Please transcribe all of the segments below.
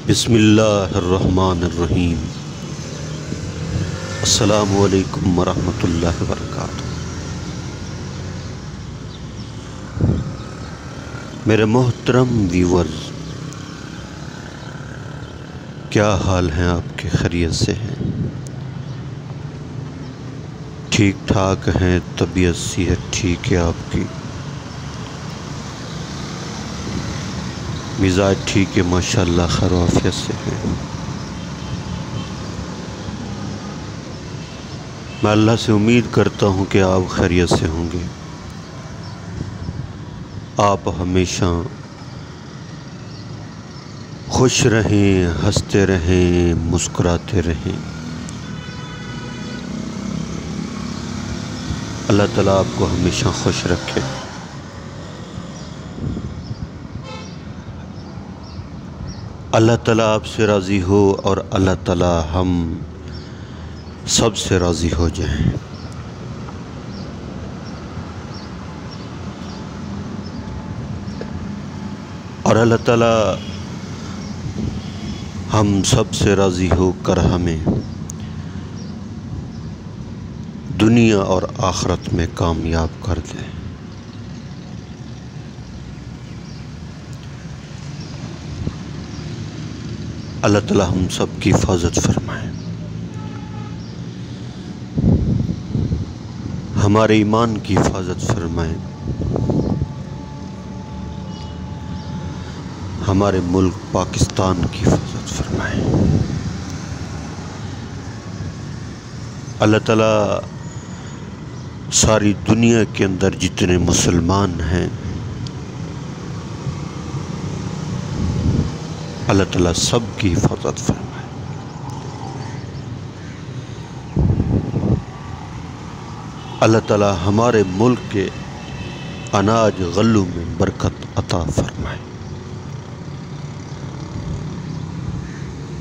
بسم اللہ الرحمن الرحیم۔ السلام علیکم ورحمۃ اللہ وبرکاتہ۔ میرے محترم ویورز، کیا حال ہیں آپ کے؟ خیریت سے ہیں؟ ٹھیک ٹھاک ہیں؟ طبیعت صحت ٹھیک ہے آپ کی؟ مزاج ٹھیک ہے؟ ماشاءاللہ خیر و عافیت سے ہیں؟ میں اللہ سے امید کرتا ہوں کہ آپ خیریت سے ہوں گے۔ آپ ہمیشہ خوش رہیں، ہنستے رہیں، مسکراتے رہیں۔ اللہ تعالیٰ آپ کو ہمیشہ خوش رکھے۔ اللہ تعالیٰ آپ سے راضی ہو اور اللہ تعالیٰ ہم سب سے راضی ہو جائیں۔ اور اللہ تعالیٰ ہم سب سے راضی ہو کر ہمیں دنیا اور آخرت میں کامیاب کر دے۔ اللہ تعالیٰ ہم سب کی حفاظت فرمائے، ہمارے ایمان کی حفاظت فرمائے، ہمارے ملک پاکستان کی حفاظت فرمائے۔ اللہ تعالیٰ ساری دنیا کے اندر جتنے مسلمان ہیں، اللہ تعالیٰ سب کی حفاظت فرمائے۔ اللہ تعالیٰ ہمارے ملک کے اناج غلوں میں برکت عطا فرمائے،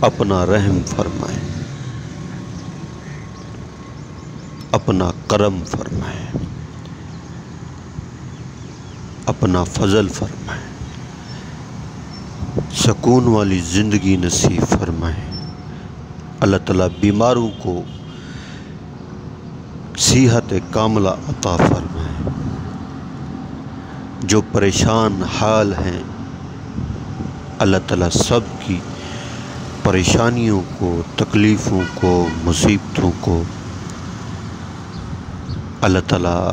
اپنا رحم فرمائے، اپنا کرم فرمائے، اپنا فضل فرمائے، سکون والی زندگی نصیب فرمائے۔ اللہ تعالیٰ بیماروں کو صحت کاملہ عطا فرمائے، جو پریشان حال ہیں اللہ تعالیٰ سب کی پریشانیوں کو، تکلیفوں کو، مصیبتوں کو اللہ تعالیٰ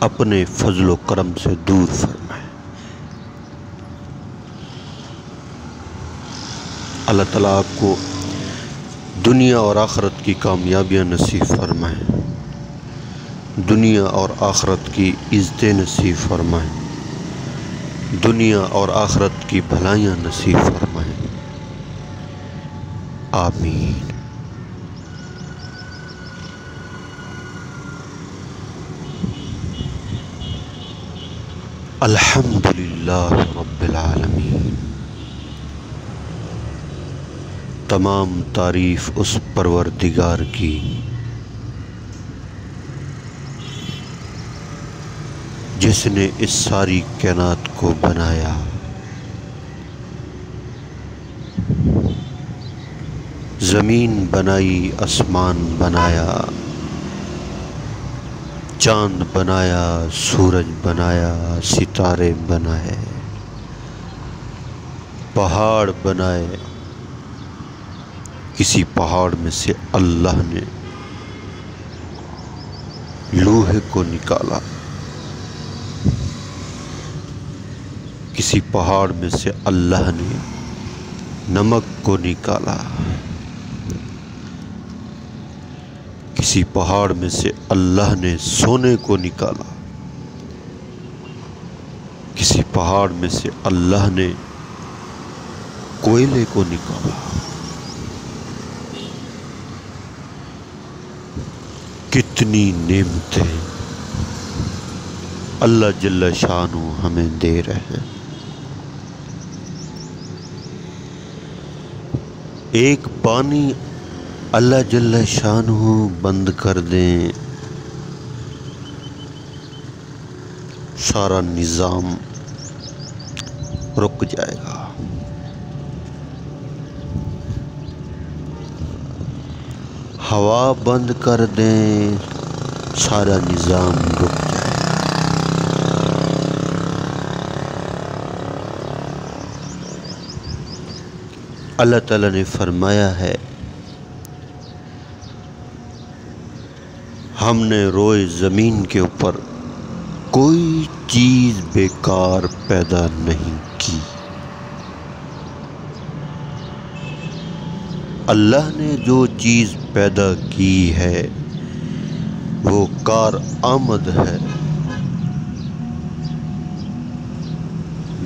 اپنے فضل و کرم سے دور فرمائے۔ اللہ تعالیٰ آپ کو دنیا اور آخرت کی کامیابیاں نصیب فرمائے، دنیا اور آخرت کی عزتیں نصیب فرمائے، دنیا اور آخرت کی بھلائیاں نصیب فرمائے۔ آمین۔ الحمدللہ رب العالمین۔ تمام تعریف اس پروردگار کی جس نے اس ساری کائنات کو بنایا، زمین بنائی، آسمان بنایا، چاند بنایا، سورج بنایا، ستارے بنائے، پہاڑ بنائے۔ کسی پہاڑ میں سے اللہ نے لوہے کو نکالا، کسی پہاڑ میں سے اللہ نے نمک کو نکالا، کسی پہاڑ میں سے اللہ نے سونے کو نکالا، کسی پہاڑ میں سے اللہ نے کوئلے کو نکالا۔ کتنی نعمتیں اللہ جل شانہ ہمیں دے رہے ہیں۔ ایک پانی اللہ جل شانہ بند کر دیں، سارا نظام رک جائے گا۔ ہوا بند کر دیں سارا نظام رک جائے۔ اللہ تعالیٰ نے فرمایا ہے ہم نے روئے زمین کے اوپر کوئی چیز بیکار پیدا نہیں کی۔ اللہ نے جو چیز پیدا کی ہے وہ کار آمد ہے۔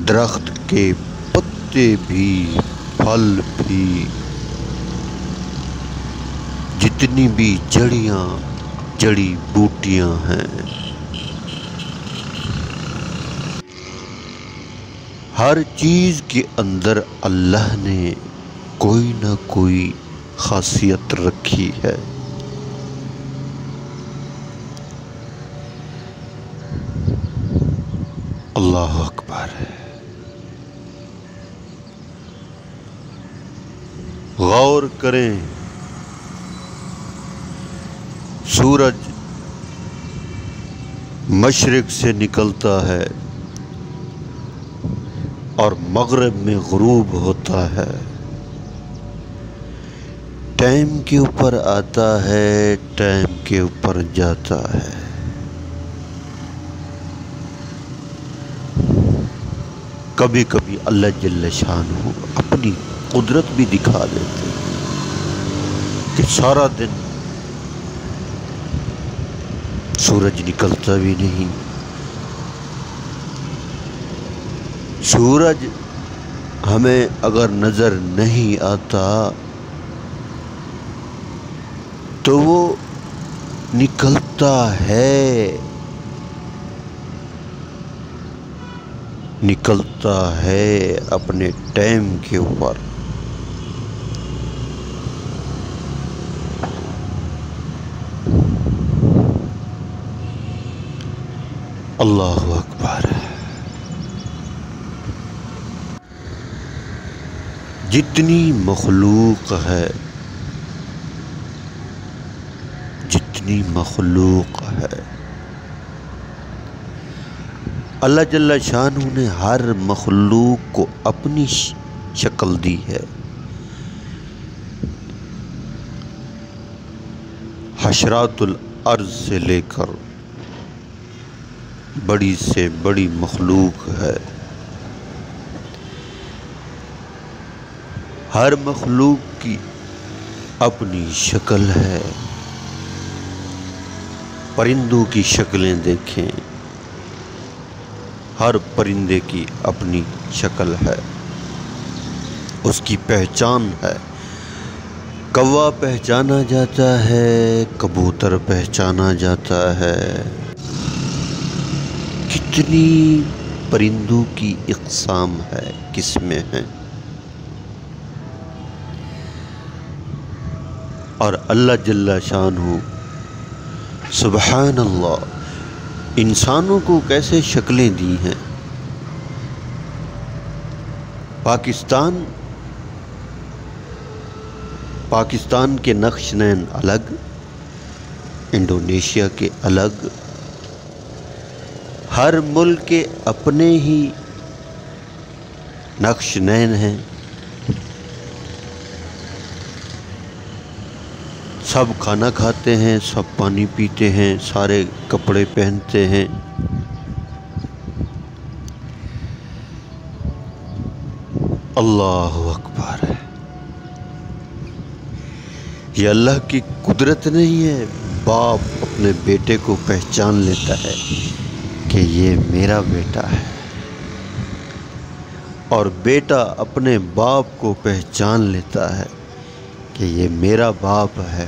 درخت کے پتے بھی، پھل بھی، جتنی بھی جڑی بوٹیاں ہیں، ہر چیز کے اندر اللہ نے کوئی نہ کوئی خاصیت رکھی ہے۔ اللہ اکبر۔ غور کریں، سورج مشرق سے نکلتا ہے اور مغرب میں غروب ہوتا ہے، ٹائم کے اوپر آتا ہے، ٹائم کے اوپر جاتا ہے۔ کبھی کبھی اللہ جل شانہ اپنی قدرت بھی دکھا دیتے کہ سارا دن سورج نکلتا بھی نہیں، سورج ہمیں اگر نظر نہیں آتا تو وہ نکلتا ہے اپنے ٹائم کے اوپر۔ اللہ اکبر۔ جتنی مخلوق ہے، اللہ جل شانہ نے ہر مخلوق کو اپنی شکل دی ہے۔ حشرات الارض سے لے کر بڑی سے بڑی مخلوق ہے، ہر مخلوق کی اپنی شکل ہے۔ پرندوں کی شکلیں دیکھیں، ہر پرندے کی اپنی شکل ہے، اس کی پہچان ہے۔ کوا پہچانا جاتا ہے، کبوتر پہچانا جاتا ہے، کتنی پرندوں کی اقسام ہے، قسمیں ہیں، اور اللہ جل شانہ سبحان اللہ انسانوں کو کیسے شکلیں دی ہیں۔ پاکستان کے نقش نین الگ، انڈونیشیا کے الگ، ہر ملک کے اپنے ہی نقش نین ہیں۔ سب کھانا کھاتے ہیں، سب پانی پیتے ہیں، سارے کپڑے پہنتے ہیں۔ اللہ اکبر۔ یہ اللہ کی قدرت نہیں ہے، باپ اپنے بیٹے کو پہچان لیتا ہے کہ یہ میرا بیٹا ہے، اور بیٹا اپنے باپ کو پہچان لیتا ہے کہ یہ میرا باپ ہے۔